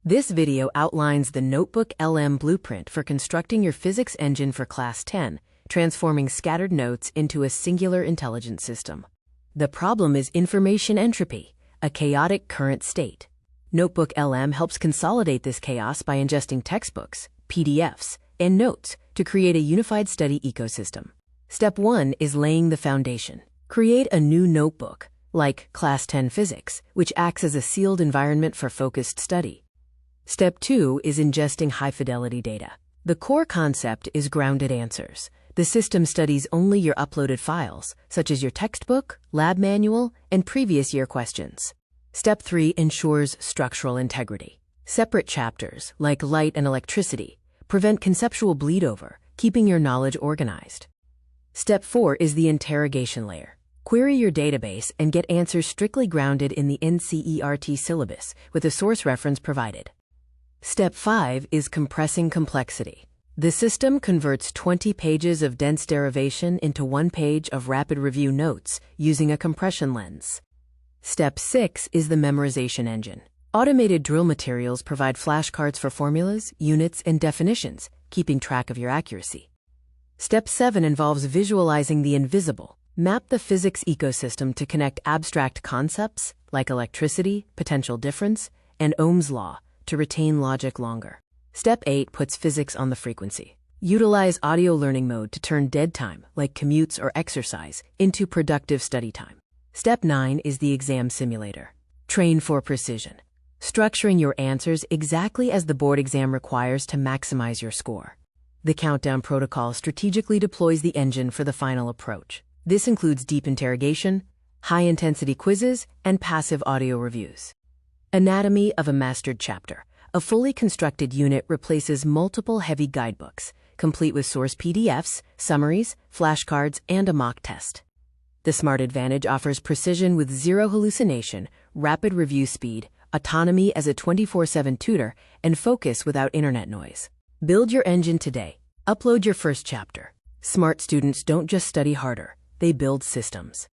This video outlines the NotebookLM blueprint for constructing your physics engine for Class 10, transforming scattered notes into a singular intelligent system. The problem is information entropy, a chaotic current state. NotebookLM helps consolidate this chaos by ingesting textbooks, PDFs, and notes to create a unified study ecosystem. Step 1 is laying the foundation. Create a new notebook, like Class 10 Physics, which acts as a sealed environment for focused study. Step 2 is ingesting high-fidelity data. The core concept is grounded answers. The system studies only your uploaded files, such as your textbook, lab manual, and previous year questions. Step 3 ensures structural integrity. Separate chapters, like light and electricity, prevent conceptual bleed-over, keeping your knowledge organized. Step 4 is the interrogation layer. Query your database and get answers strictly grounded in the NCERT syllabus, with a source reference provided. Step 5 is compressing complexity. The system converts 20 pages of dense derivation into 1 page of rapid review notes using a compression lens. Step 6 is the memorization engine. Automated drill materials provide flashcards for formulas, units, and definitions, keeping track of your accuracy. Step 7 involves visualizing the invisible. Map the physics ecosystem to connect abstract concepts like electricity, potential difference, and Ohm's law to retain logic longer. Step 8 puts physics on the frequency. Utilize audio learning mode to turn dead time, like commutes or exercise, into productive study time. Step 9 is the exam simulator. Train for precision. Structuring your answers exactly as the board exam requires to maximize your score. The countdown protocol strategically deploys the engine for the final approach. This includes deep interrogation, high-intensity quizzes, and passive audio reviews. Anatomy of a mastered chapter. A fully constructed unit replaces multiple heavy guidebooks, complete with source PDFs, summaries, flashcards, and a mock test. The Smart Advantage offers precision with zero hallucination, rapid review speed, autonomy as a 24/7 tutor, and focus without internet noise. Build your engine today. Upload your first chapter. Smart students don't just study harder, they build systems.